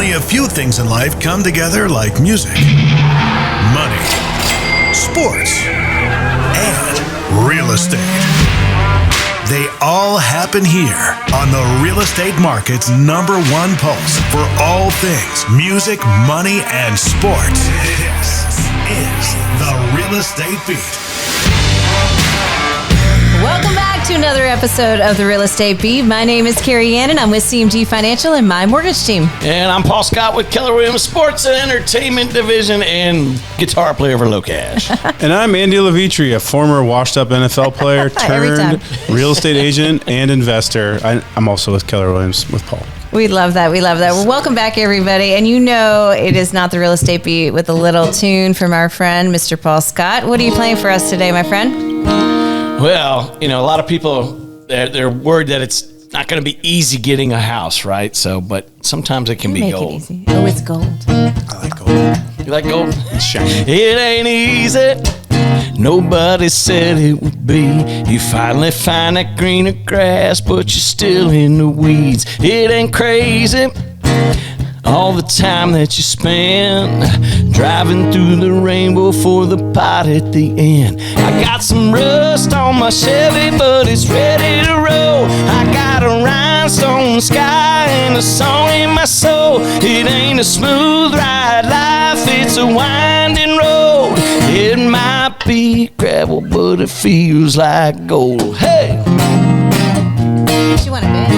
Only a few things in life come together like music, money, sports, and real estate. They all happen here on the real estate market's #1 pulse for all things music, money, and sports. This is the Real Estate Beat. Welcome back to another episode of the Real Estate Beat. My name is CareyAnn, and I'm with CMG Financial and My Mortgage Team. And I'm Paul Scott with Keller Williams Sports and Entertainment Division and guitar player for Low Cash. And I'm Andy Levitre, a former washed-up NFL player turned real estate agent and investor. I'm also with Keller Williams with Paul. We love that. We love that. Well, welcome back, everybody. And you know it is not the Real Estate Beat with a little tune from our friend, Mr. Paul Scott. What are you playing for us today, my friend? Well, you know, a lot of people, they're worried that it's not going to be easy getting a house, right? So, but sometimes it can be gold. It easy. Oh, it's gold. I like gold. You like gold? It's shiny. It ain't easy. Nobody said it would be. You finally find that greener grass, but you're still in the weeds. It ain't crazy. All the time that you spend driving through the rainbow for the pot at the end. I got some rust on my Chevy, but it's ready to roll. I got a rhinestone sky and a song in my soul. It ain't a smooth ride life, it's a winding road. It might be gravel, but it feels like gold. Hey! What you want to bet?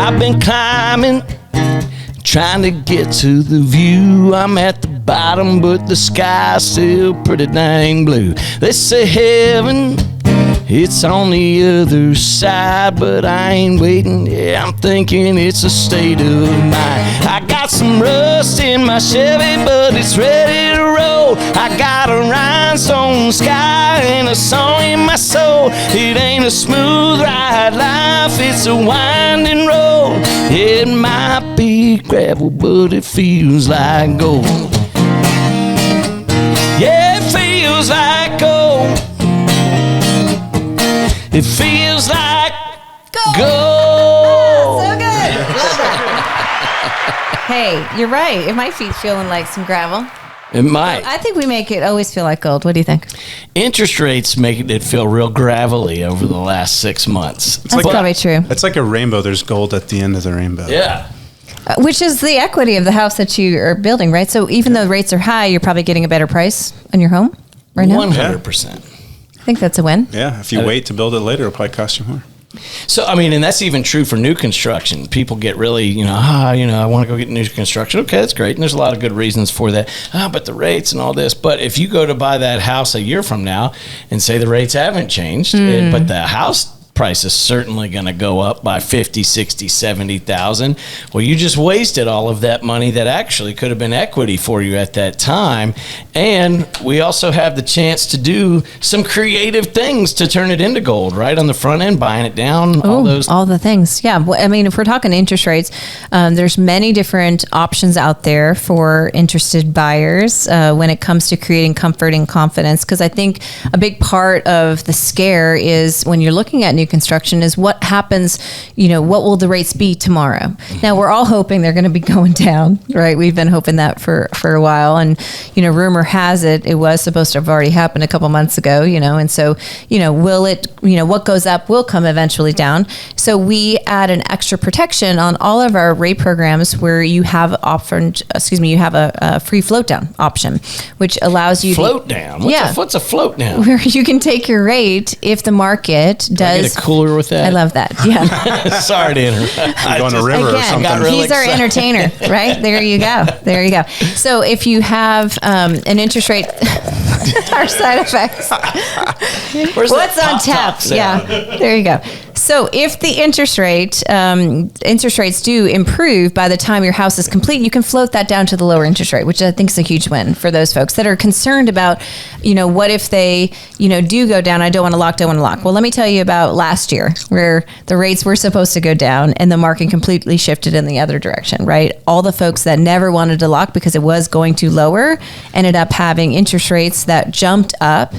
I've been climbing, trying to get to the view. I'm at the bottom, but the sky's still pretty dang blue. They say heaven, it's on the other side, but I ain't waiting. Yeah, I'm thinking it's a state of mind. I got some rust in my Chevy, but it's ready to roll. I got a rhinestone sky and a song in my soul. It ain't a smooth ride life, it's a winding road. It might be gravel, but it feels like gold. Yeah, it feels like gold. It feels like gold. So good. Hey, you're right. It might be feeling like some gravel. It might. I think we make it always feel like gold. What do you think? Interest rates make it feel real gravelly over the last 6 months. That's probably true. It's like a rainbow. There's gold at the end of the rainbow. Yeah. Which is the equity of the house that you are building, right? So even though rates are high, you're probably getting a better price on your home right now? 100%. I think that's a win. Yeah, if you wait to build it later, it'll probably cost you more. So, I mean, and that's even true for new construction. People get really, I want to go get new construction. Okay, that's great. And there's a lot of good reasons for that. But the rates and all this. But if you go to buy that house a year from now and say the rates haven't changed, but the house price is certainly going to go up by 50, 60, 70,000. Well, you just wasted all of that money that actually could have been equity for you at that time. And we also have the chance to do some creative things to turn it into gold, right? On the front end, buying it down, all the things. Yeah. I mean, if we're talking interest rates, there's many different options out there for interested buyers when it comes to creating comfort and confidence. Because I think a big part of the scare is when you're looking at new construction is what happens, what will the rates be tomorrow? Now we're all hoping they're going to be going down, right? We've been hoping that for a while. And, rumor has it was supposed to have already happened a couple months ago, and so, will it, what goes up will come eventually down. So we add an extra protection on all of our rate programs where you have a free float down option, which allows you float down. What's a float down? Where you can take your rate if the market does. Cooler with that. I love that. Yeah. Sorry to interrupt. Go on a river or something. He's our entertainer, right? There you go. So if you have an interest rate, our side effects. What's on tap? Yeah. There you go. So if the interest rates do improve by the time your house is complete, you can float that down to the lower interest rate, which I think is a huge win for those folks that are concerned about, what if they, do go down? I don't want to lock. Well, let me tell you about last year where the rates were supposed to go down and the market completely shifted in the other direction, right? All the folks that never wanted to lock because it was going to lower ended up having interest rates that jumped up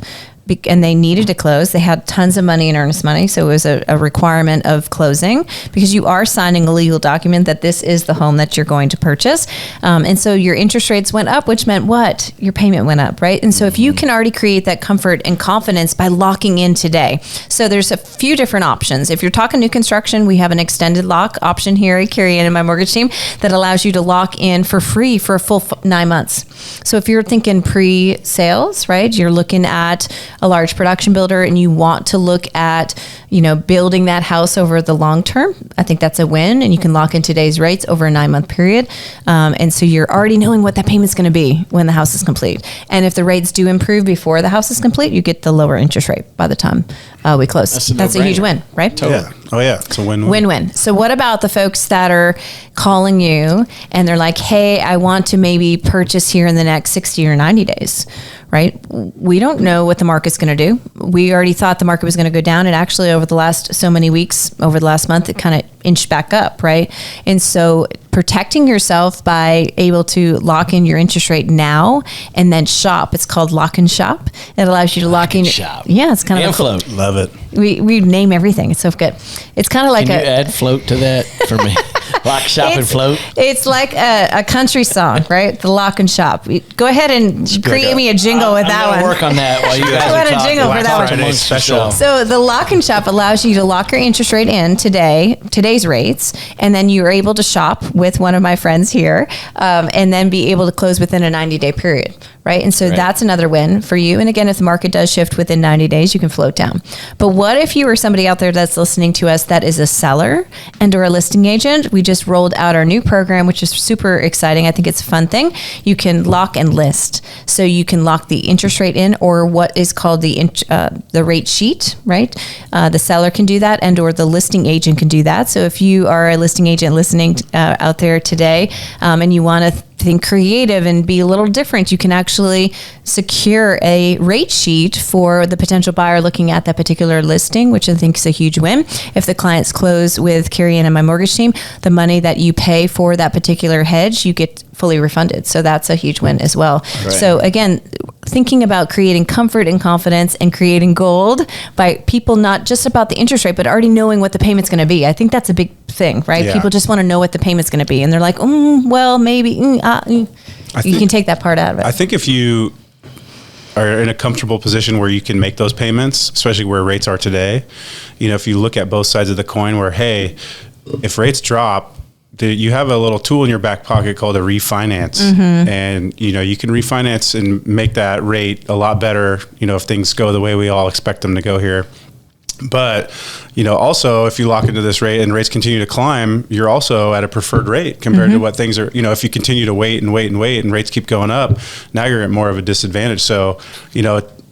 and they needed to close. They had tons of money in earnest money, so it was a requirement of closing, because you are signing a legal document that this is the home that you're going to purchase. And so your interest rates went up, which meant what? Your payment went up, right? And so if you can already create that comfort and confidence by locking in today. So there's a few different options. If you're talking new construction, we have an extended lock option here at CareyAnn and MyMortgageTeam that allows you to lock in for free for a full 9 months. So if you're thinking pre-sales, right, you're looking at a large production builder and you want to look at, building that house over the long term, I think that's a win, and you can lock in today's rates over a 9-month period. And so you're already knowing what that payment's going to be when the house is complete. And if the rates do improve before the house is complete, you get the lower interest rate by the time we close. That's a huge win, right? Totally. Yeah. Oh yeah, it's a win-win. Win-win. So what about the folks that are calling you and they're like, hey, I want to maybe purchase here in the next 60 or 90 days, right? We don't know what the market's going to do. We already thought the market was going to go down, and actually over the last so many weeks, over the last month, it kind of inched back up, right? And so protecting yourself by able to lock in your interest rate now and then shop. It's called lock and shop. It allows you to lock in. Shop. Yeah, it's kind of float. Love it. We name everything. It's so good. It's kind of like Can you add float to that for me? Lock, shop, and float. It's like a country song, right? The lock and shop. Go ahead and create me a jingle with that one. Work on that while you guys I are want a talking. jingle for that one. Friday special. So the lock and shop allows you to lock your interest rate in today's rates, and then you're able to shop with one of my friends here, and then be able to close within a 90-day period, right? And so that's another win for you. And again, if the market does shift within 90 days, you can float down. But what if you are somebody out there that's listening to us that is a seller and or a listing agent? We just rolled out our new program, which is super exciting. I think it's a fun thing. You can lock and list. So you can lock the interest rate in, or what is called the rate sheet, right? The seller can do that, and or the listing agent can do that. So if you are a listing agent listening out there today, and you want to think creative and be a little different, you can actually secure a rate sheet for the potential buyer looking at that particular listing, which I think is a huge win. If the clients close with CareyAnn and My Mortgage Team, the money that you pay for that particular hedge, you get fully refunded. So that's a huge win as well. Right. So again, thinking about creating comfort and confidence and creating gold by people not just about the interest rate, but already knowing what the payment's going to be. I think that's a big thing, right? Yeah. People just want to know what the payment's going to be. And they're like, well, maybe. You can take that part out of it. I think if you are in a comfortable position where you can make those payments, especially where rates are today, if you look at both sides of the coin where, hey, if rates drop, you have a little tool in your back pocket called a refinance. Mm-hmm. And, you can refinance and make that rate a lot better, if things go the way we all expect them to go here. But, also if you lock into this rate and rates continue to climb, you're also at a preferred rate compared to what things are, if you continue to wait and rates keep going up, now you're at more of a disadvantage. So,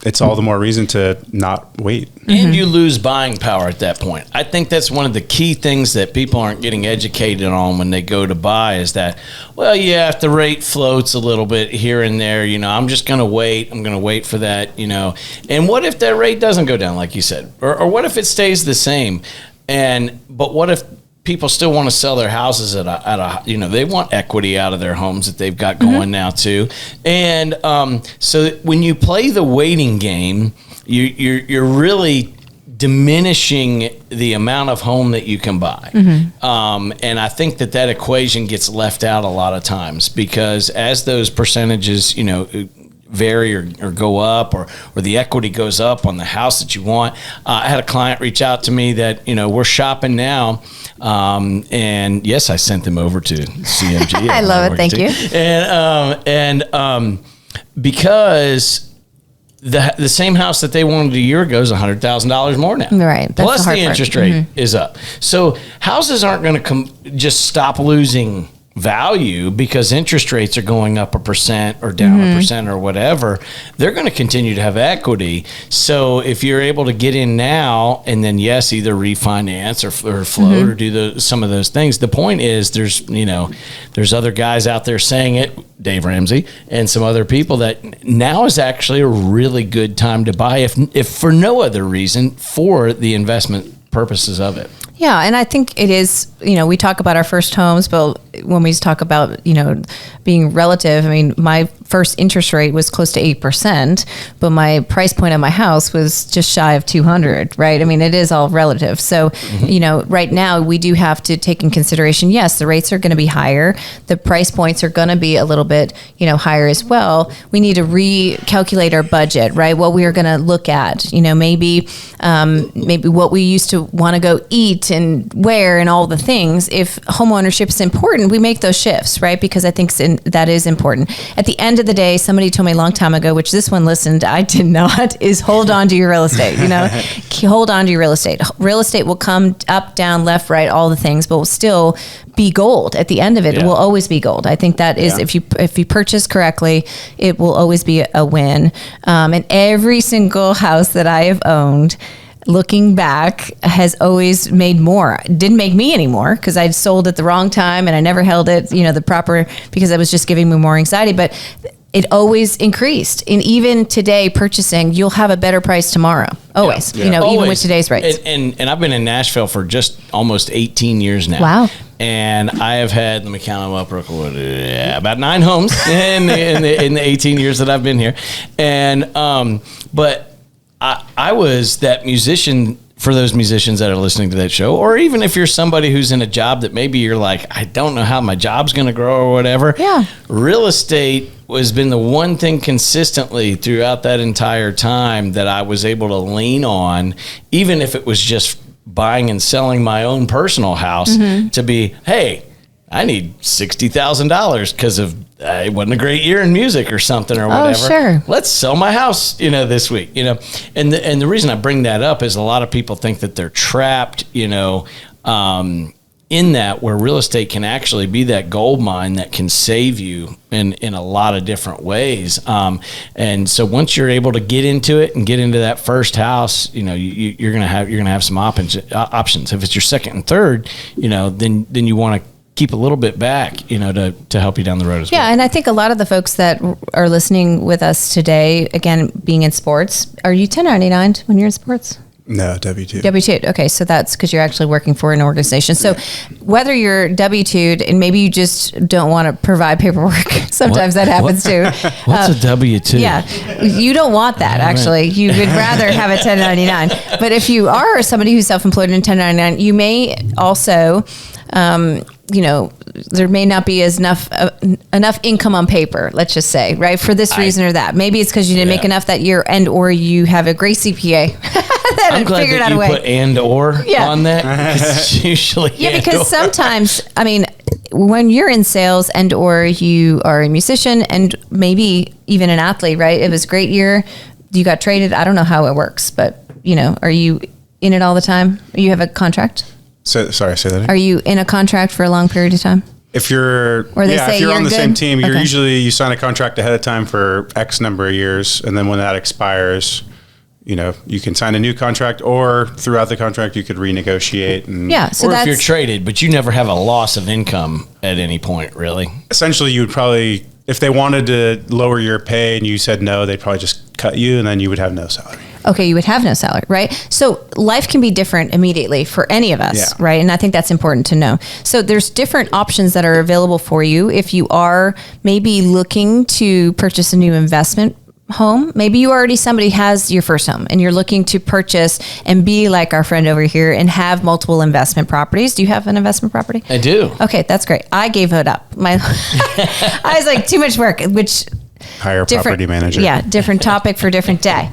it's all the more reason to not wait. And you lose buying power at that point. I think that's one of the key things that people aren't getting educated on when they go to buy is that, if the rate floats a little bit here and there, I'm just going to wait. I'm going to wait for that, And what if that rate doesn't go down, like you said? Or what if it stays the same? But what if people still want to sell their houses at a they want equity out of their homes that they've got going now too. And so when you play the waiting game, you're really diminishing the amount of home that you can buy. And I think that equation gets left out a lot of times because as those percentages, vary or go up or the equity goes up on the house that you want. I had a client reach out to me that, we're shopping now. And yes, I sent them over to CMG. I love it. Thank you. And because the same house that they wanted a year ago is $100,000 more now. Right. That's Plus the interest rate is up. So houses aren't going to just stop losing value because interest rates are going up 1% or down 1% or whatever. They're going to continue to have equity. So if you're able to get in now and then either refinance or float or do some of those things, the point is there's other guys out there saying it, Dave Ramsey and some other people, that now is actually a really good time to buy if for no other reason for the investment purposes of it. Yeah, and I think it is, we talk about our first homes, but when we talk about, being relative, my first interest rate was close to 8%, but my price point of my house was just shy of 200, right? I mean, it is all relative. So, right now we do have to take in consideration, yes, the rates are going to be higher. The price points are going to be a little bit, higher as well. We need to recalculate our budget, right? What we are going to look at, maybe what we used to want to go eat and wear and all the things. If homeownership is important, we make those shifts, right? Because I think that is important. At the end of the day, somebody told me a long time ago, which this one listened, I did not, is hold on to your real estate, hold on to your real estate. Real estate will come up, down, left, right, all the things, but will still be gold. At the end of it, it will always be gold. I think that is, if you purchase correctly, it will always be a win. And every single house that I have owned, looking back, has always made more. It didn't make me anymore because I'd sold at the wrong time and I never held it, the proper, because I was just giving me more anxiety. But it always increased. And even today, purchasing, you'll have a better price tomorrow. Always, Always. Even with today's rates. And I've been in Nashville for just almost 18 years now. Wow. And I have had, let me count them up real quick, about 9 homes in the 18 years that I've been here. And, but I was that musician, for those musicians that are listening to that show, or even if you're somebody who's in a job that maybe you're like, I don't know how my job's going to grow or whatever. Yeah. Real estate has been the one thing consistently throughout that entire time that I was able to lean on, even if it was just buying and selling my own personal house, to be, hey, I need $60,000 because of it wasn't a great year in music or something or whatever. Oh, sure. Let's sell my house, this week, And the reason I bring that up is a lot of people think that they're trapped, in that, where real estate can actually be that gold mine that can save you in a lot of different ways. And so once you're able to get into it and get into that first house, you're gonna have some options. If it's your second and third, then you want to keep a little bit back, to help you down the road as well. Yeah, and I think a lot of the folks that are listening with us today, again, being in sports, are you 1099 when you're in sports? No, W-2. W-2. Okay, so that's because you're actually working for an organization. So whether you're W-2'd and maybe you just don't want to provide paperwork, sometimes that happens too. What's a W-2? Yeah, you don't want that, actually. You would rather have a 1099. But if you are somebody who's self-employed in 1099, you may also... there may not be enough income on paper, let's just say, right? For this reason or that. Maybe it's because you didn't make enough that year, and or you have a great CPA that I'm glad figured that out you a way. put and or on that. It's usually because sometimes, when you're in sales and or you are a musician and maybe even an athlete, right? It was a great year. You got traded. I don't know how it works, but are you in it all the time? You have a contract? Sorry, say that again. Are you in a contract for a long period of time? If you're, if you're on the same team, you're usually, you sign a contract ahead of time for X number of years. And then when that expires, you can sign a new contract, or throughout the contract, you could renegotiate. So or if you're traded, but you never have a loss of income at any point, really. Essentially, you would probably, if they wanted to lower your pay and you said no, they'd probably just cut you, and then you would have no salary. Okay, you would have no salary, right? So life can be different immediately for any of us, right? And I think that's important to know. So there's different options that are available for you if you are maybe looking to purchase a new investment home. Maybe you already, somebody has your first home and you're looking to purchase and be like our friend over here and have multiple investment properties. Do you have an investment property? I do. Okay, that's great. I gave it up. I was like, too much work, which... Hire a property manager. Yeah, different topic for different day.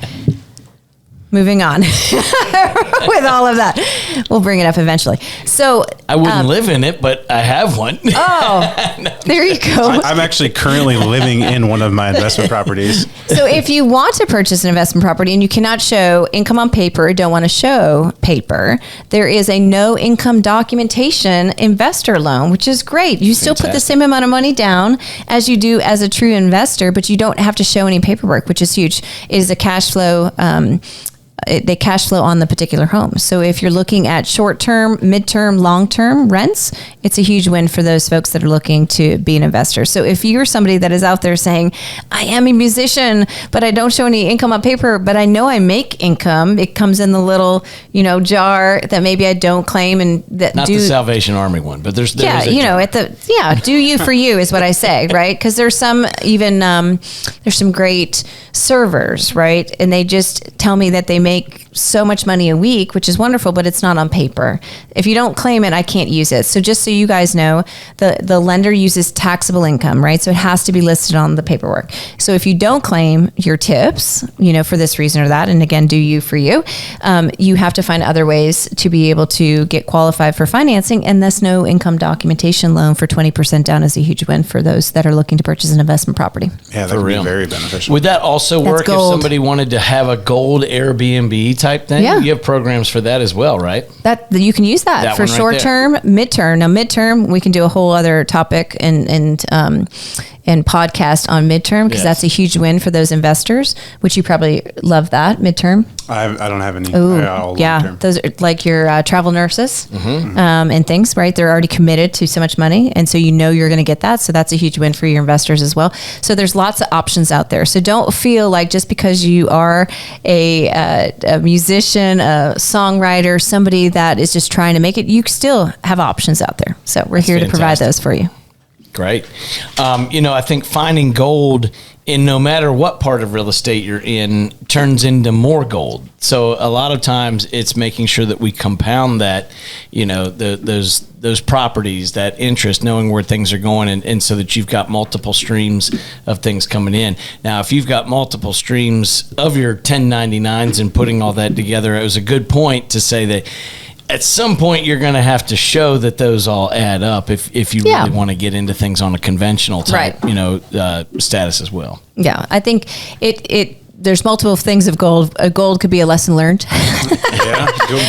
Moving on with all of that. We'll bring it up eventually. So I wouldn't live in it, but I have one. Oh, there you go. I'm actually currently living in one of my investment properties. So if you want to purchase an investment property and you cannot show income on paper, don't want to show paper, there is a no income documentation investor loan, which is great. You still put the same amount of money down as you do as a true investor, but you don't have to show any paperwork, which is huge. It is a cash flow they cash flow on the particular home. So if you're looking at short-term, mid-term, long-term rents, it's a huge win for those folks that are looking to be an investor. So if you're somebody that is out there saying, I am a musician, but I don't show any income on paper, but I know I make income, it comes in the little, jar that maybe I don't claim, and that not the Salvation Army one, but there's do you for you is what I say, right? Because there's some there's some great servers, right? And they just tell me that they make so much money a week, which is wonderful, but it's not on paper. If you don't claim it, I can't use it. So just so you guys know, the lender uses taxable income, right? So it has to be listed on the paperwork. So if you don't claim your tips, for this reason or that, and again, do you for you, you have to find other ways to be able to get qualified for financing, and thus no income documentation loan for 20% down is a huge win for those that are looking to purchase an investment property. Yeah, that would be very beneficial. Would that also work if somebody wanted to have a gold Airbnb type thing? Yeah. You have programs for that as well, right? That you can use that for short term, midterm. Now, midterm, we can do a whole other topic and podcast on midterm, because that's a huge win for those investors, which you probably love that midterm. I don't have any. Those are like your travel nurses and things, right? They're already committed to so much money, and so you're going to get that. So that's a huge win for your investors as well. So there's lots of options out there. So don't feel like just because you are a musician, a songwriter, somebody that is just trying to make it, you still have options out there. So we're here to provide those for you. Great. I think finding gold in no matter what part of real estate you're in turns into more gold. So a lot of times it's making sure that we compound that, those properties, that interest, knowing where things are going, and so that you've got multiple streams of things coming in. Now, if you've got multiple streams of your 1099s and putting all that together, it was a good point to say that at some point you're going to have to show that those all add up if you really want to get into things on a conventional type, status as well. Yeah, I think there's multiple things of gold. Gold could be a lesson learned. Gold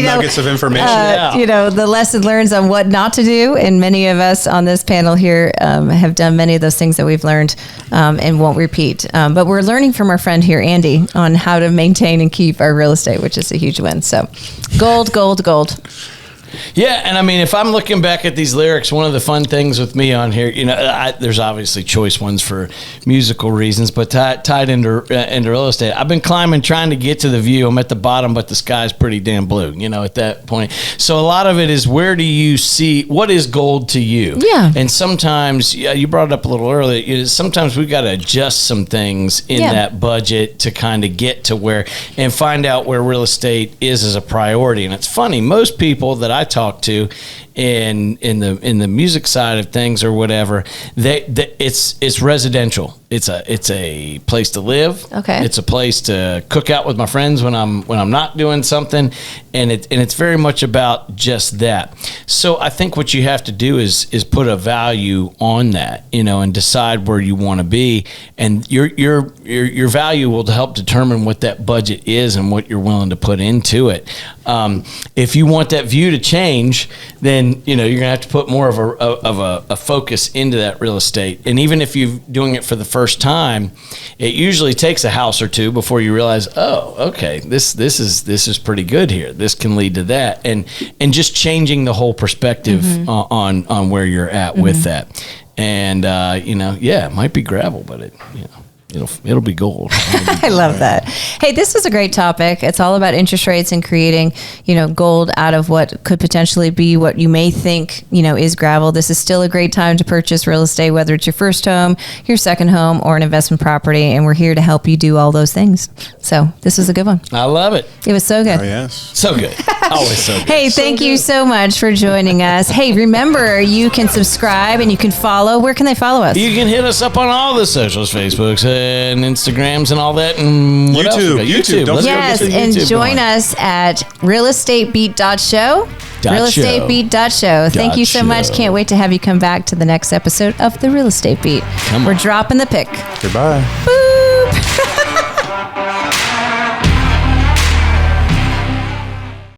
nuggets of information. The lesson learned on what not to do, and many of us on this panel here have done many of those things that we've learned and won't repeat. But we're learning from our friend here, Andy, on how to maintain and keep our real estate, which is a huge win. So gold, gold, gold. Yeah, and I mean, if I'm looking back at these lyrics, one of the fun things with me on here, there's obviously choice ones for musical reasons, but tied into real estate. I've been climbing, trying to get to the view. I'm at the bottom, but the sky's pretty damn blue, at that point. So a lot of it is, where do you see, what is gold to you? Yeah. And sometimes, you brought it up a little earlier, sometimes we got to adjust some things in that budget to kind of get to where, and find out where real estate is as a priority. And it's funny, most people that I talk to in the music side of things or whatever, it's residential. It's a place to live. Okay. It's a place to cook out with my friends when I'm not doing something, and it's very much about just that. So I think what you have to do is put a value on that, and decide where you want to be, and your value will help determine what that budget is and what you're willing to put into it. If you want that view to change, then you're gonna have to put more of a focus into that real estate. And even if you're doing it for the first time, it usually takes a house or two before you realize, oh, okay, this is pretty good here. This can lead to that, and just changing the whole perspective on where you're at with that. And it might be gravel, but it'll be gold. I love that. Hey, this was a great topic. It's all about interest rates and creating, gold out of what could potentially be what you may think, is gravel. This is still a great time to purchase real estate, whether it's your first home, your second home, or an investment property. And we're here to help you do all those things. So this was a good one. I love it. It was so good. Oh, yes. So good. Always so good. Hey, thank you so much for joining us. Hey, remember, you can subscribe and you can follow. Where can they follow us? You can hit us up on all the socials, Facebooks and Instagrams and all that. And what YouTube. else? YouTube. Don't yes, and join us at realestatebeat.show. Realestatebeat.show. Thank you so much. Can't wait to have you come back to the next episode of the Real Estate Beat. We're dropping the pick. Goodbye. Woo!